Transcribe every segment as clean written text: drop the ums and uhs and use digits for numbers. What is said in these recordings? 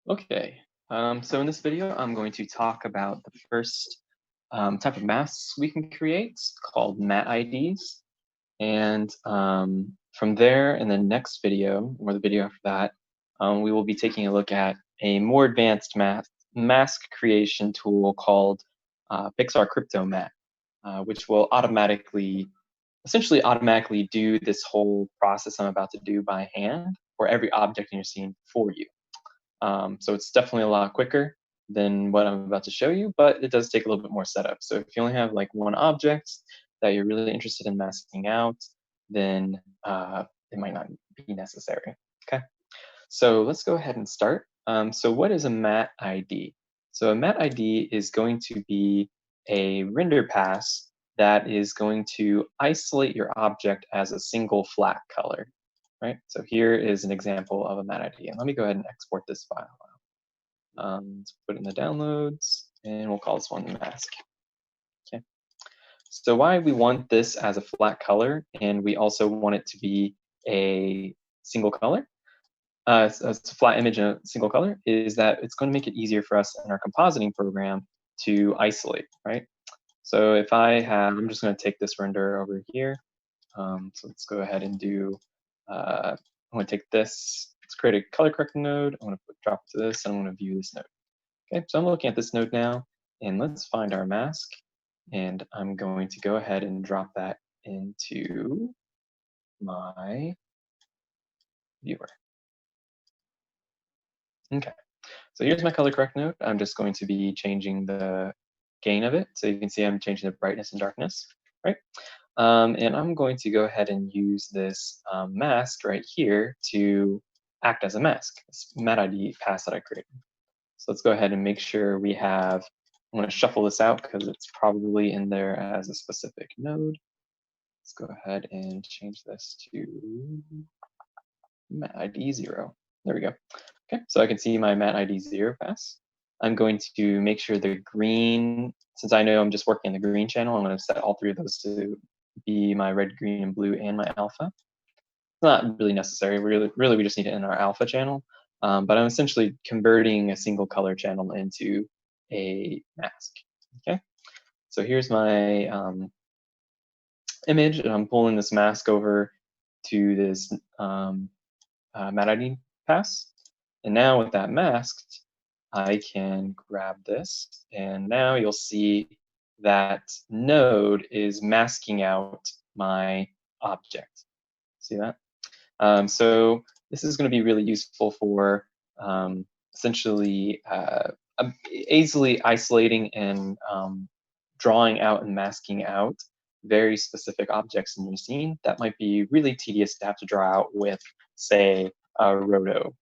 Okay, so in this video, I'm going to talk about the first type of masks we can create called MatteIDs. And from there, in the next video, or the video after that, we will be taking a look at a more advanced mask creation tool called Pixar Crypto Matte, which will essentially automatically do this whole process I'm about to do by hand for every object in your scene for you. So it's definitely a lot quicker than what I'm about to show you, but it does take a little bit more setup. So if you only have like one object that you're really interested in masking out, then it might not be necessary. Okay, so let's go ahead and start. So what is a matte ID? So a matte ID is going to be a render pass that is going to isolate your object as a single flat color, right? So here is an example of a matte ID. And let me go ahead and export this file. Let's put it in the downloads, and we'll call this one mask. Okay. So why we want this as a flat color, and we also want it to be a single color, so it's a flat image in a single color, is that it's going to make it easier for us in our compositing program to isolate, right? So if I'm just going to take this render over here. So let's go ahead and do, I'm going to take this, let's create a color correcting node. I'm going to drop it to this, and I'm going to view this node. Okay, so I'm looking at this node now, and let's find our mask, and I'm going to go ahead and drop that into my viewer. Okay, so here's my color correct node. I'm just going to be changing the gain of it. So you can see I'm changing the brightness and darkness, right? And I'm going to go ahead and use this mask right here to act as a mask, this MatteID pass that I created. So let's go ahead and make sure we have, I'm going to shuffle this out because it's probably in there as a specific node. Let's go ahead and change this to MatteID 0. There we go. Okay, so I can see my MatteID 0 pass. I'm going to make sure the green, since I know I'm just working in the green channel, I'm going to set all three of those to be my red, green, and blue and my alpha. It's not really necessary. Really, we just need it in our alpha channel. But I'm essentially converting a single color channel into a mask. Okay, so here's my image, and I'm pulling this mask over to this MatteID pass. And now with that masked, I can grab this, and now you'll see that node is masking out my object. See that? So this is going to be really useful for essentially easily isolating and drawing out and masking out very specific objects in your scene that might be really tedious to have to draw out with, say, a roto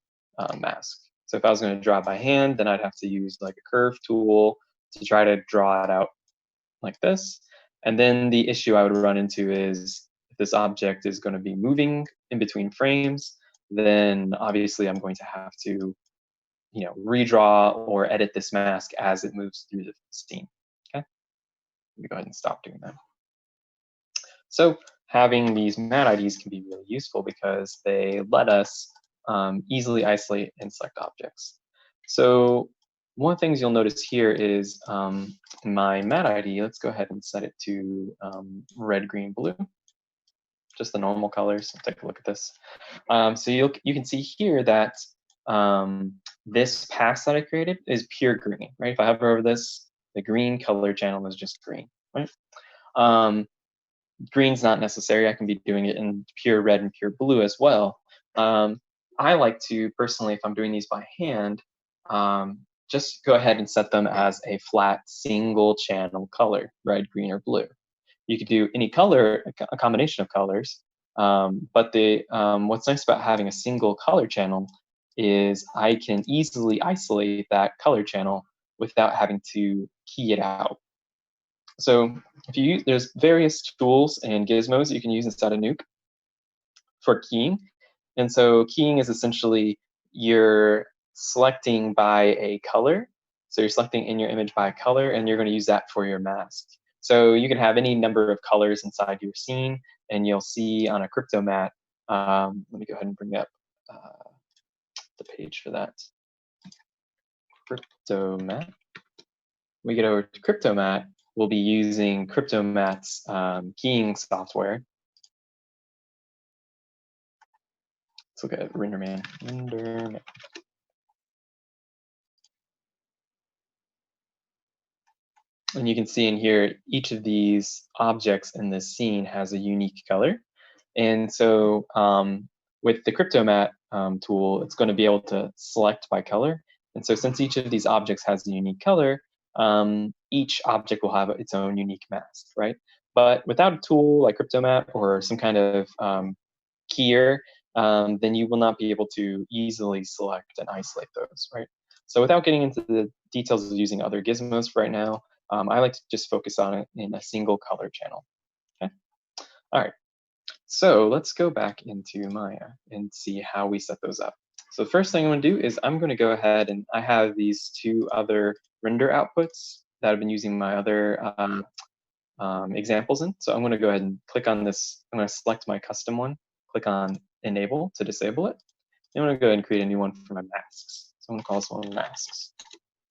mask. So if I was going to draw by hand, then I'd have to use like a curve tool to try to draw it out like this. And then the issue I would run into is if this object is going to be moving in between frames, then obviously I'm going to have to, redraw or edit this mask as it moves through the scene. Okay, let me go ahead and stop doing that. So having these MatteIDs can be really useful because they let us easily isolate and select objects. So one of the things you'll notice here is my MatteID. Let's go ahead and set it to red, green, blue, just the normal colors. Take a look at this. So you can see here that this pass that I created is pure green, right? If I hover over this, the green color channel is just green, right? Green's not necessary. I can be doing it in pure red and pure blue as well. I like to personally, if I'm doing these by hand, just go ahead and set them as a flat single channel color, red, green, or blue. You could do any color, a combination of colors, but what's nice about having a single color channel is I can easily isolate that color channel without having to key it out. So there's various tools and gizmos you can use inside a Nuke for keying. And so keying is essentially you're selecting by a color. So you're selecting in your image by a color, and you're going to use that for your mask. So you can have any number of colors inside your scene, and you'll see on a crypto matte. Let me go ahead and bring up the page for that. CryptoMatte. We get over to CryptoMatte, we'll be using CryptoMatte's keying software. Let's look at RenderMan. And you can see in here, each of these objects in this scene has a unique color. And so with the CryptoMatte tool, it's going to be able to select by color. And so since each of these objects has a unique color, each object will have its own unique mask, right? But without a tool like CryptoMatte or some kind of keyer, then you will not be able to easily select and isolate those, right? So without getting into the details of using other gizmos for right now, I like to just focus on it in a single color channel. Okay. All right. So let's go back into Maya and see how we set those up. So the first thing I'm going to do is I'm going to go ahead and I have these two other render outputs that I've been using my other examples in. So I'm going to go ahead and click on this. I'm going to select my custom one, click on enable to disable it. I'm going to go ahead and create a new one for my masks. So I'm going to call this one masks.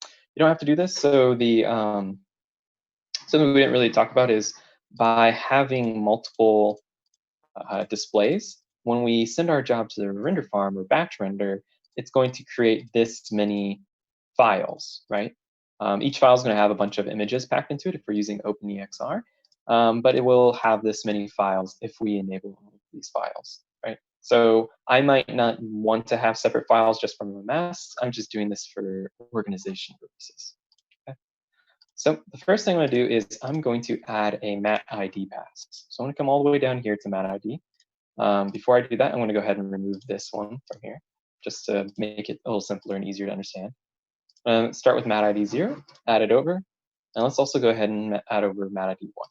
You don't have to do this. So the something we didn't really talk about is by having multiple displays, when we send our job to the render farm or batch render, it's going to create this many files, right? Each file is going to have a bunch of images packed into it if we're using OpenEXR, but it will have this many files if we enable all of these files, right? So I might not want to have separate files just from the masks. I'm just doing this for organization purposes. Okay? So the first thing I'm going to do is I'm going to add a MatteID pass. So I'm going to come all the way down here to MatteID. Before I do that, I'm going to go ahead and remove this one from here, just to make it a little simpler and easier to understand. Start with MatteID 0, add it over, and let's also go ahead and add over MatteID 1.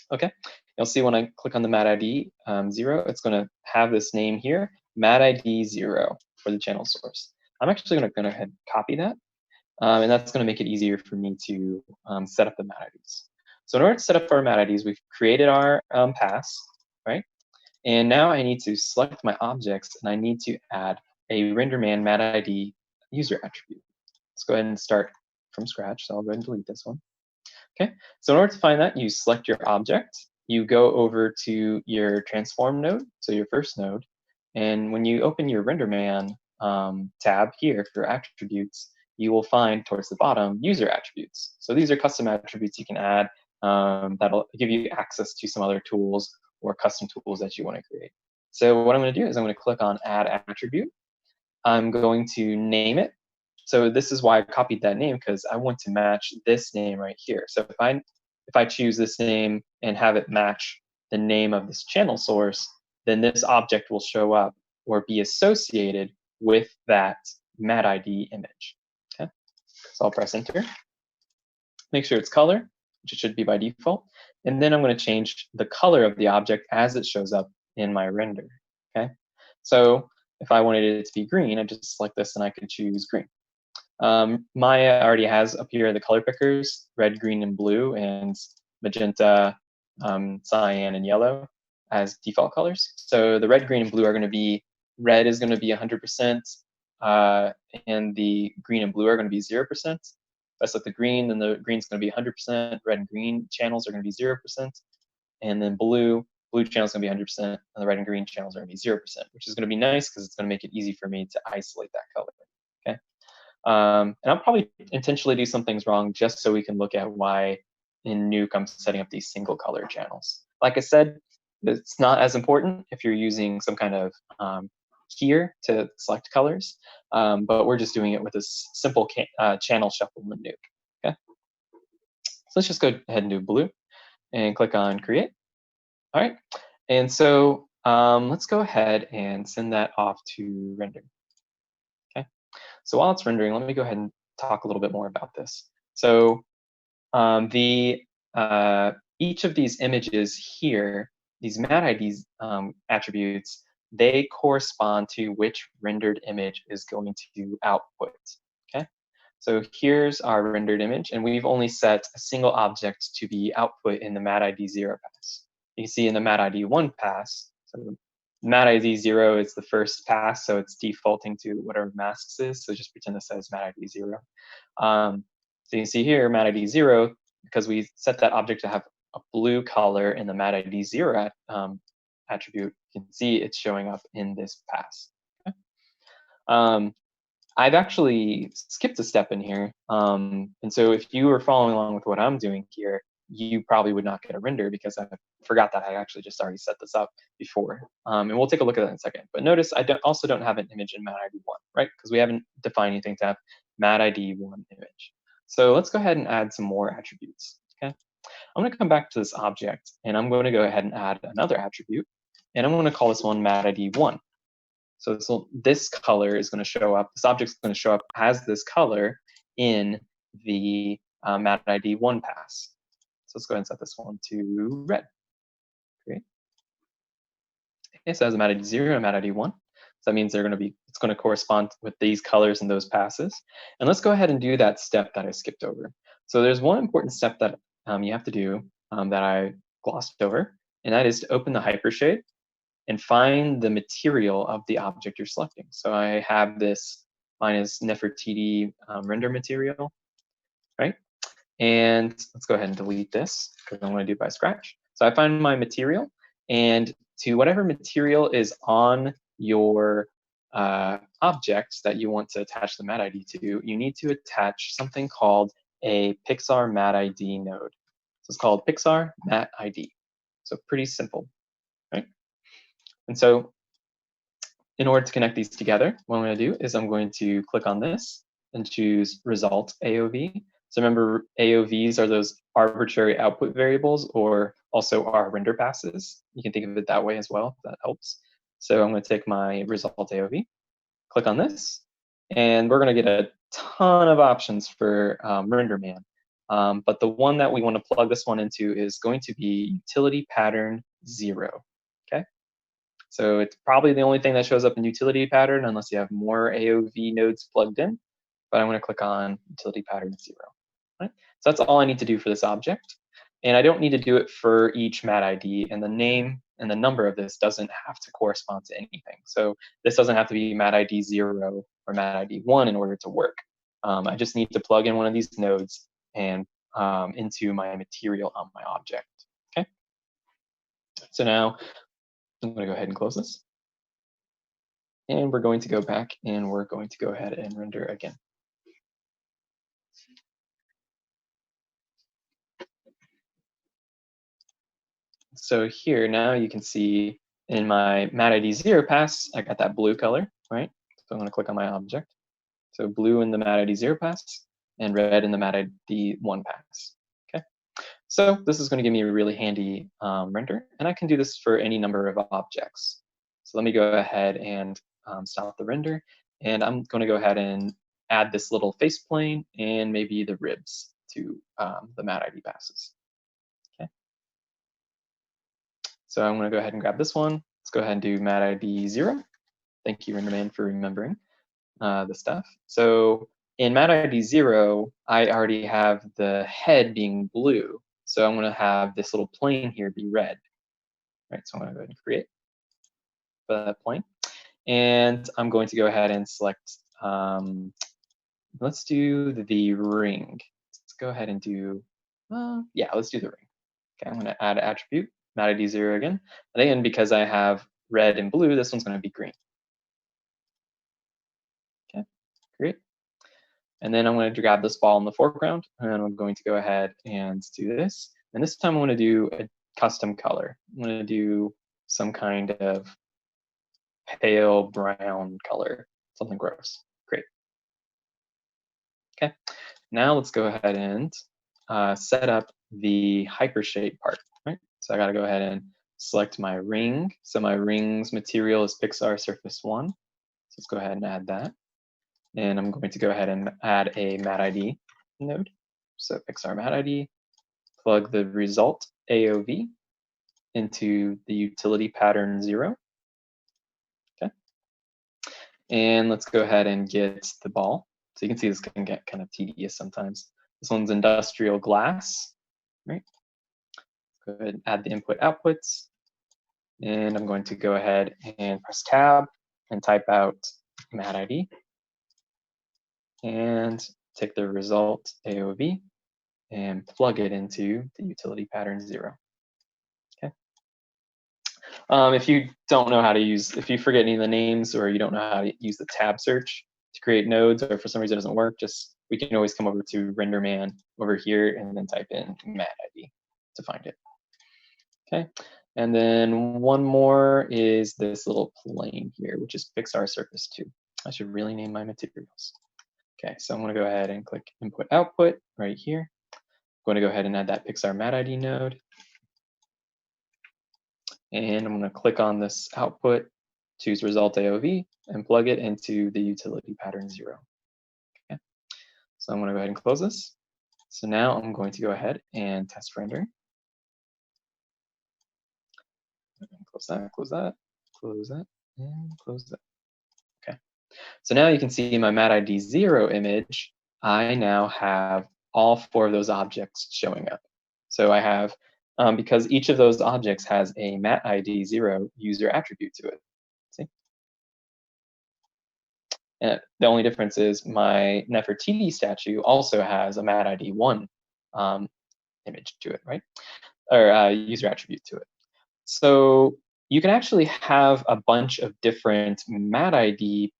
Okay, you'll see when I click on the MatteID 0, it's going to have this name here, MatteID 0 for the channel source. I'm actually going to go ahead and copy that, and that's going to make it easier for me to set up the MatteIDs. So in order to set up our MatteIDs, we've created our pass, right? And now I need to select my objects, and I need to add a RenderMan MatteID user attribute. Let's go ahead and start from scratch. So I'll go ahead and delete this one. Okay, so in order to find that, you select your object, you go over to your transform node, so your first node, and when you open your RenderMan tab here for attributes, you will find towards the bottom user attributes. So these are custom attributes you can add that'll give you access to some other tools or custom tools that you want to create. So what I'm going to do is I'm going to click on add attribute. I'm going to name it. So this is why I copied that name, because I want to match this name right here. So if I choose this name and have it match the name of this channel source, then this object will show up or be associated with that MatteID image. Okay, so I'll press enter. Make sure it's color, which it should be by default. And then I'm going to change the color of the object as it shows up in my render. Okay, so if I wanted it to be green, I just select this and I could choose green. Maya already has up here the color pickers, red, green, and blue, and magenta, cyan, and yellow as default colors. So the red, green, and blue are going to be, red is going to be 100%, and the green and blue are going to be 0%. If I select the green, then the green is going to be 100%, red and green channels are going to be 0%, and then blue channels are going to be 100%, and the red and green channels are going to be 0%, which is going to be nice because it's going to make it easy for me to isolate that color. Okay. And I'll probably intentionally do some things wrong just so we can look at why in Nuke I'm setting up these single color channels. Like I said, it's not as important if you're using some kind of keyer to select colors, but we're just doing it with this simple channel shuffle in Nuke. Okay, so let's just go ahead and do blue and click on create. All right, and so let's go ahead and send that off to render. So while it's rendering, let me go ahead and talk a little bit more about this. So each of these images here, these MatteIDs attributes, they correspond to which rendered image is going to output. Okay, so here's our rendered image, and we've only set a single object to be output in the MatteID 0 pass. You see in the MatteID 1 pass, so MatteID 0 is the first pass, so it's defaulting to whatever masks is. So just pretend this says MatteID 0. So you can see here, MatteID 0, because we set that object to have a blue color in the MatteID 0 attribute, you can see it's showing up in this pass. Okay? I've actually skipped a step in here. And so if you were following along with what I'm doing here, you probably would not get a render because I forgot that I actually just already set this up before. And we'll take a look at that in a second. But notice I also don't have an image in MatteID 1, right? Because we haven't defined anything to have MatteID 1 image. So let's go ahead and add some more attributes. Okay, I'm going to come back to this object, and I'm going to go ahead and add another attribute. And I'm going to call this one MatteID 1. So this color is going to show up, this object is going to show up as this color in the MatteID 1 pass. So let's go ahead and set this one to red. Great. Okay, so it has a MatteID 0 and MatteID 1. So that means it's going to correspond with these colors in those passes. And let's go ahead and do that step that I skipped over. So there's one important step that you have to do that I glossed over, and that is to open the hypershade and find the material of the object you're selecting. So I have this, mine is Nefertiti render material, right? And let's go ahead and delete this because I'm going to do it by scratch. So I find my material, and to whatever material is on your object that you want to attach the MatteID to, you need to attach something called a Pixar MatteID node. So it's called Pixar MatteID. So pretty simple, right? And so in order to connect these together, what I'm going to do is I'm going to click on this and choose Result AOV. So remember, AOVs are those arbitrary output variables, or also our render passes. You can think of it that way as well, if that helps. So I'm going to take my Result AOV, click on this, and we're going to get a ton of options for RenderMan. But the one that we want to plug this one into is going to be utility pattern 0. Okay. So it's probably the only thing that shows up in utility pattern unless you have more AOV nodes plugged in. But I'm going to click on utility pattern 0. Right? So that's all I need to do for this object. And I don't need to do it for each MatteID. And the name and the number of this doesn't have to correspond to anything. So this doesn't have to be MatteID 0 or MatteID 1 in order to work. I just need to plug in one of these nodes and into my material on my object. Okay. So now I'm going to go ahead and close this. And we're going to go back and we're going to go ahead and render again. So here now you can see in my MatteID 0 pass, I got that blue color, right? So I'm going to click on my object. So blue in the MatteID 0 pass and red in the MatteID 1 pass. Okay. So this is going to give me a really handy render, and I can do this for any number of objects. So let me go ahead and stop the render, and I'm going to go ahead and add this little face plane and maybe the ribs to the MatteID passes. Okay. So I'm going to go ahead and grab this one. Let's go ahead and do MatteID 0. Thank you, RenderMan, for remembering the stuff. So in MatteID 0, I already have the head being blue. So I'm going to have this little plane here be red. Right, so I'm going to go ahead and create that plane. And I'm going to go ahead and select, let's do the ring. Let's go ahead and do, yeah, let's do the ring. Okay, I'm going to add attribute, MatteID 0 again. And again, because I have red and blue, this one's going to be green. Okay, great. And then I'm going to grab this ball in the foreground, and I'm going to go ahead and do this. And this time I'm going to do a custom color. I'm going to do some kind of pale brown color, something gross. Great. Okay, now let's go ahead and set up the hypershade part, right? So I got to go ahead and select my ring. So my ring's material is Pixar Surface 1. So let's go ahead and add that. And I'm going to go ahead and add a MatteID node. So Pixar MatteID, plug the result AOV into the utility pattern 0. Okay. And let's go ahead and get the ball. So you can see this can get kind of tedious sometimes. This one's industrial glass, right? Go ahead and add the input outputs. And I'm going to go ahead and press tab and type out MatteID and take the result AOV and plug it into the utility pattern 0. Okay. If you don't know how to use, if you forget any of the names or you don't know how to use the tab search to create nodes, or for some reason it doesn't work, we can always come over to RenderMan over here and then type in MatteID to find it. Okay, and then one more is this little plane here, which is Pixar Surface 2. I should really name my materials. Okay, so I'm going to go ahead and click Input Output right here. I'm going to go ahead and add that Pixar MatteID node. And I'm going to click on this output, choose Result AOV, and plug it into the utility pattern 0. Okay, so I'm going to go ahead and close this. So now I'm going to go ahead and test render. Close that, close that, close that, and close that. Okay. So now you can see my MatteID 0 image. I now have all 4 of those objects showing up. So I have, because each of those objects has a MatteID 0 user attribute to it. See? And the only difference is my Nefertiti statue also has a MatteID 1 image to it, right? Or user attribute to it. So you can actually have a bunch of different MatteID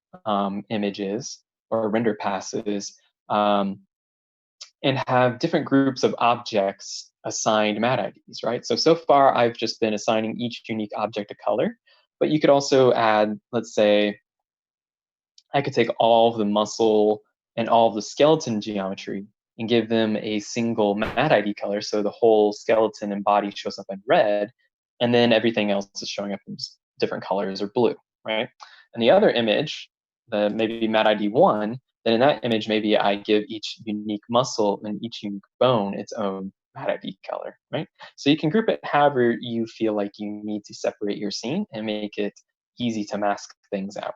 images or render passes and have different groups of objects assigned MatteIDs, right? So far I've just been assigning each unique object a color, but you could also add, let's say, I could take all of the muscle and all of the skeleton geometry and give them a single MatteID color, so the whole skeleton and body shows up in red, and then everything else is showing up in different colors or blue, right? And the other image, the maybe MatteID 1, then in that image, maybe I give each unique muscle and each unique bone its own MatteID color, right? So you can group it however you feel like you need to separate your scene and make it easy to mask things out.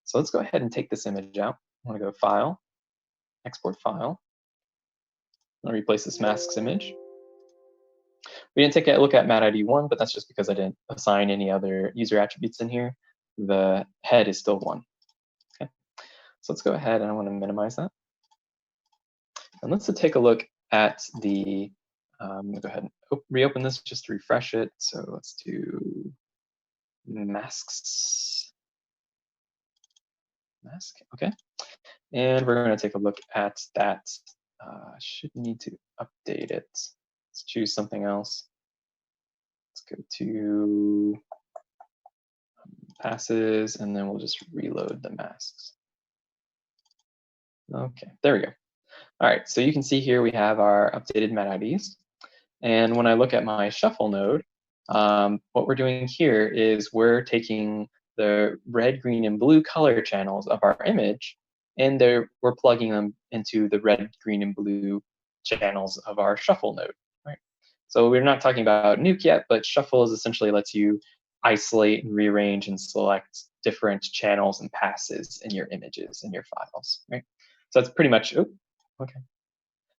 So let's go ahead and take this image out. I'm going to go File, Export File. I'm going to replace this masks image. We didn't take a look at MatteID 1, but that's just because I didn't assign any other user attributes in here. The head is still 1. Okay. So let's go ahead and I want to minimize that. And let's take a look at the, I'm going to go ahead and reopen this just to refresh it. So let's do masks. Mask, okay. And we're going to take a look at that. Should need to update it. Let's choose something else. Let's go to passes, and then we'll just reload the masks. Okay, there we go. All right, so you can see here we have our updated MatteIDs. And when I look at my shuffle node, what we're doing here is we're taking the red, green, and blue color channels of our image, and we're plugging them into the red, green, and blue channels of our shuffle node, right? So we're not talking about nuke yet, but shuffle is essentially lets you isolate and rearrange and select different channels and passes in your images in your files, right? So that's pretty much, oh, okay.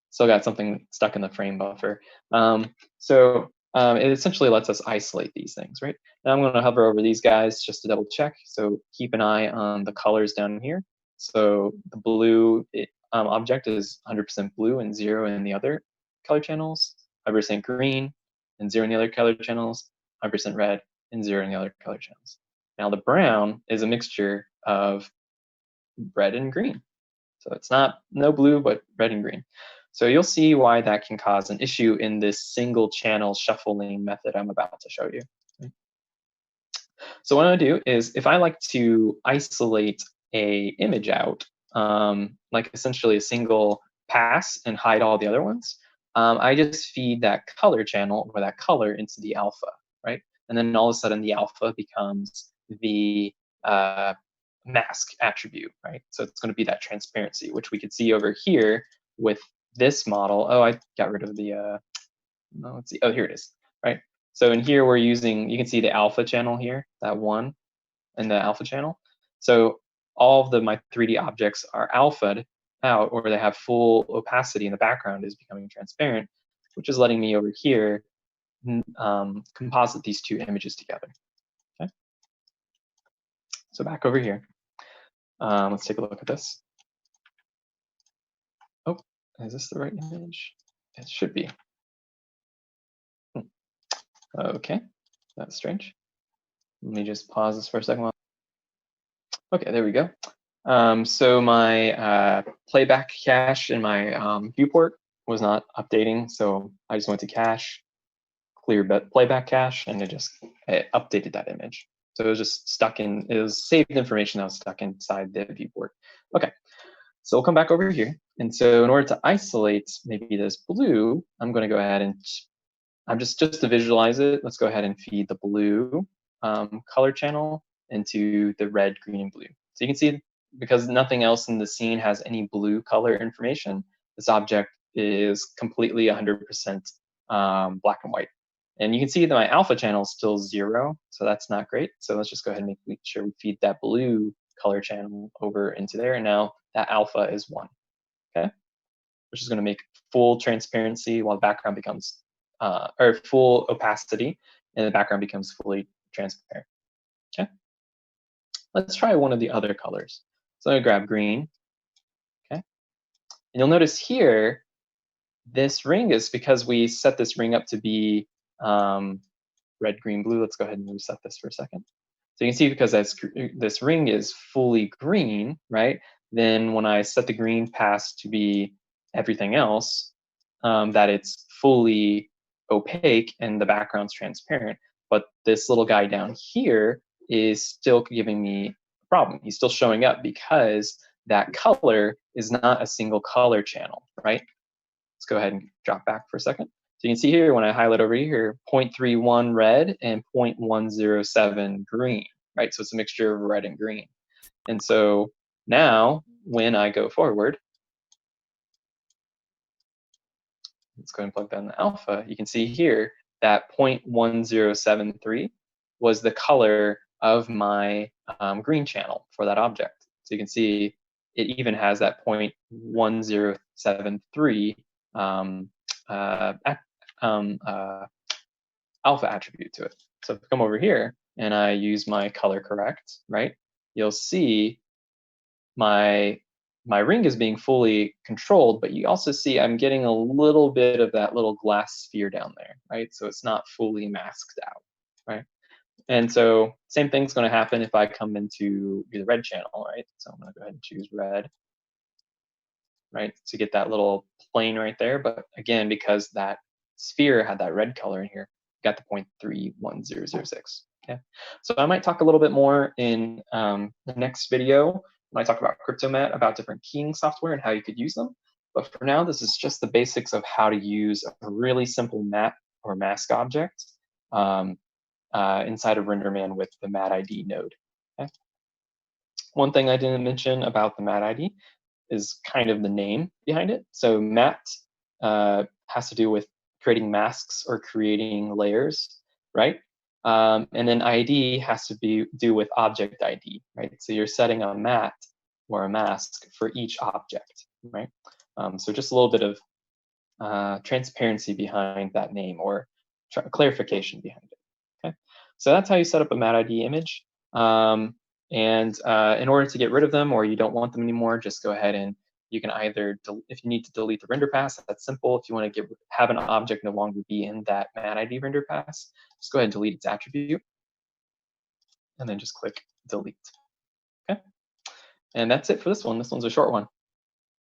Still got something stuck in the frame buffer. It essentially lets us isolate these things, right? Now I'm going to hover over these guys just to double check. So keep an eye on the colors down here. So the blue object is 100% blue and 0 in the other color channels, 100% green and 0 in the other color channels, 100% red and 0 in the other color channels. Now the brown is a mixture of red and green. So it's not no blue, but red and green. So you'll see why that can cause an issue in this single channel shuffling method I'm about to show you. So what I'm gonna do is if I like to isolate a image out, like essentially a single pass and hide all the other ones, I just feed that color channel or that color into the alpha, right? And then all of a sudden the alpha becomes the mask attribute, right? So it's going to be that transparency, which we could see over here with this model. Oh, I got rid of the, no, let's see. Oh, here it is, right? So in here, we're using, you can see the alpha channel here, that one in the alpha channel. So all of my 3D objects are alpha'd out, or they have full opacity in the background is becoming transparent, which is letting me over here composite these two images together. So back over here, let's take a look at this. Oh, is this the right image? It should be. Okay, that's strange. Let me just pause this for a second. Okay, there we go. So my playback cache in my viewport was not updating, so I just went to cache, clear playback cache, and it updated that image. So it was just stuck in, it was saved information that was stuck inside the viewport. Okay, so we'll come back over here. And so in order to isolate maybe this blue, I'm going to go ahead and I'm just to visualize it. Let's go ahead and feed the blue color channel into the red, green, and blue. So you can see, because nothing else in the scene has any blue color information, this object is completely 100% black and white. And you can see that my alpha channel is still 0, so that's not great. So let's just go ahead and make sure we feed that blue color channel over into there. And now that alpha is 1, okay? Which is going to make full transparency while the background becomes, or full opacity, and the background becomes fully transparent, okay? Let's try one of the other colors. So I'm going to grab green, okay? And you'll notice here, this ring is because we set this ring up to be red, green, blue. Let's go ahead and reset this for a second. So you can see, because this ring is fully green, right? Then when I set the green pass to be everything else, that it's fully opaque and the background's transparent. But this little guy down here is still giving me a problem. He's still showing up because that color is not a single color channel, right? Let's go ahead and drop back for a second. So you can see here, when I highlight over here, 0.31 red and 0.107 green, right? So it's a mixture of red and green. And so now when I go forward, let's go ahead and plug that in the alpha. You can see here that 0.1073 was the color of my green channel for that object. So you can see it even has that 0.1073 alpha attribute to it. So if I come over here and I use my color correct, right, you'll see my ring is being fully controlled, but you also see I'm getting a little bit of that little glass sphere down there, right? So it's not fully masked out, right? And so same thing's going to happen if I come into the red channel, right? So I'm going to go ahead and choose red, right, to get that little plane right there. But again, because that sphere had that red color in here, got the 0.31006. Okay, so I might talk a little bit more in the next video when I talk about CryptoMatte, about different keying software and how you could use them. But for now, this is just the basics of how to use a really simple matte or mask object inside of RenderMan with the MatteID node. Okay? One thing I didn't mention about the MatteID is kind of the name behind it. So matte has to do with creating masks or creating layers, right? And then ID has to do with object ID, right? So you're setting a matte or a mask for each object, right? So just a little bit of transparency behind that name, or clarification behind it. Okay, so that's how you set up a MatteID image. And in order to get rid of them, or you don't want them anymore, just go ahead and you can either, if you need to delete the render pass, that's simple. If you want to have an object no longer be in that MatteID render pass, just go ahead and delete its attribute, and then just click delete. Okay, and that's it for this one. This one's a short one.